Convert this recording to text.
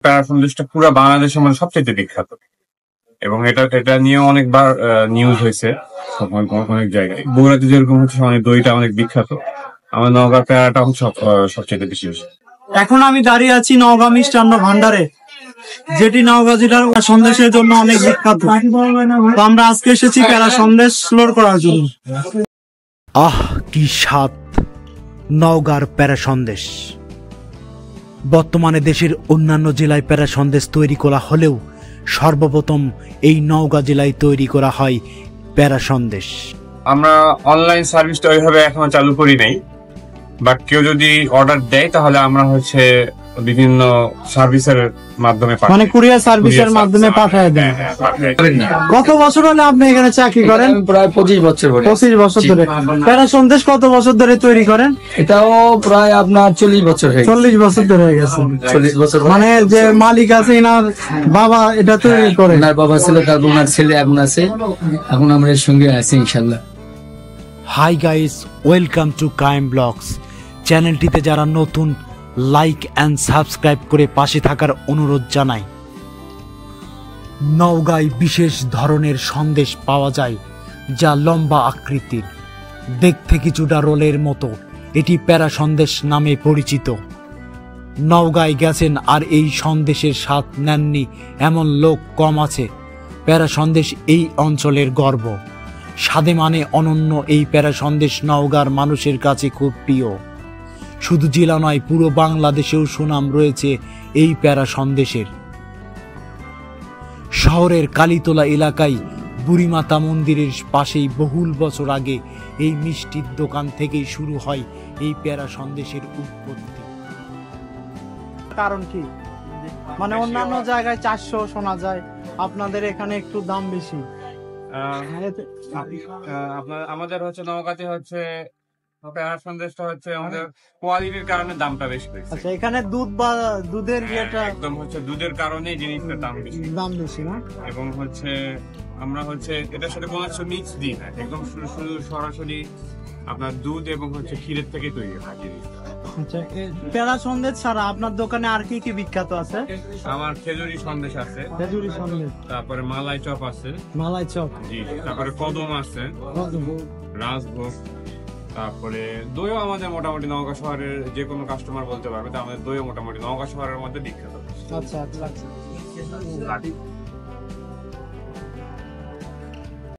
প্যারা সন্দেশটা পুরো বাংলাদেশের মধ্যে সবচেয়ে বিখ্যাত, এবং এটা নিয়ে অনেকবার নিউজ হয়েছে অনেক জায়গায়। বগুড়াতে যেরকম হচ্ছে অনেক দইটা অনেক বিখ্যাত, আমার নওগাঁ প্যারাটা হচ্ছে সবচেয়ে বেশি। এখন আমি দাঁড়িয়ে আছি নওগাঁ মিষ্টান্ন ভান্ডারে, যেটি নওগাঁ জেলার সন্দেশের জন্য অনেক বিখ্যাত। তো আমরা আজকে এসেছি প্যারা সন্দেশ ফ্লোর করার জন্য। আহ কি স্বাদ নওগাঁর প্যারা সন্দেশ। বর্তমানে দেশের অন্যান্য জেলায় প্যারা সন্দেশ তৈরি করা হলেও সর্বপ্রথম এই নওগাঁ জেলায় তৈরি করা হয় প্যারা সন্দেশ। আমরা অনলাইন সার্ভিসটা ওইভাবে এখনো চালু করি নাই, বাট কেউ যদি অর্ডার দেয় তাহলে আমরা হচ্ছে বিভিন্ন সার্ভিসের মাধ্যমে, মানে কুরিয়ার সার্ভিসের মাধ্যমে পাঠিয়ে দেন। কত বছর হলে আপনি এখানে চাকরি করেন? প্রায় 25 বছর। 25 বছর ধরে। প্যারা সন্দেশ কত বছর ধরে তৈরি করেন? এটাও প্রায় আপনার 40 বছর হয়ে গেছে। 40 বছর ধরে হয়ে গেছে। 40 বছর মানে যে মালিক আছে এনার বাবা এটা তৈরি করে? ওনার বাবা ছিল, তারপর ওনার ছেলে এখন আছে, এখন আমরা এর সঙ্গে আছি ইনশাল্লাহ। হাই গাইস, ওয়েলকাম টু কায়েম ব্লগস। চ্যানেলটিতে যারা নতুন, লাইক অ্যান্ড সাবস্ক্রাইব করে পাশে থাকার অনুরোধ জানাই। নওগাঁয় বিশেষ ধরনের সন্দেশ পাওয়া যায় যা লম্বা আকৃতির, দেখতে কিছুটা রোলের মতো। এটি প্যারা সন্দেশ নামে পরিচিত। নওগাঁয় গেছেন আর এই সন্দেশের স্বাদ নেননি এমন লোক কম আছে। প্যারা সন্দেশ এই অঞ্চলের গর্ব। স্বাদে মানে অনন্য এই প্যারা সন্দেশ নওগাঁর মানুষের কাছে খুব প্রিয়। শুধু জেলা নয়, পুরো বাংলাদেশেও সুনাম রয়েছে এই প্যারা সন্দেশের। শহরের কালীতলা এলাকায় বুড়িমাতা মন্দিরের পাশেই বহুল বছর আগে এই মিষ্টির দোকান থেকেই শুরু হয় এই প্যারা সন্দেশের উৎপত্তি। কারণ কি, মানে অন্যান্য জায়গায় 400 শোনা যায়, আপনাদের এখানে একটু দাম বেশি? আমাদের হচ্ছে নওগাঁতে হচ্ছে প্যারা সন্দেশটা হচ্ছে আমাদের কোয়ালিটির কারণে দামটা বেশি। আচ্ছা, এখানে দুধ বা দুধের ইয়েটা একদম হচ্ছে দুধের কারণে জিনিসটার দাম বেশি না? এবং হচ্ছে আমরা হচ্ছে এটার সাথে কোনো কিছু মিক্স দিই না, একদম শুধু সরাসরি আপনার দুধ এবং হচ্ছে ক্ষীরের থেকে তৈরি হয় জিনিসটা। আচ্ছা, প্যারা সন্দেশ ছাড়া আপনার দোকানে আর কি কি বিখ্যাত আছে? আমার খেজুরি সন্দেশ আছে, খেজুরি সন্দেশ, তারপরে মালাই চপ আছে, মালাই চপ, জি, তারপরে কদম আছে, রাজভোগ, তারপরে দইও আমাদের মোটামুটি নওগাঁ শহরের যে কোনো কাস্টমার বলতে পারবে, আমাদের দইও মোটামুটি নওগাঁ শহরের মধ্যে বিখ্যাত। আচ্ছা আচ্ছা।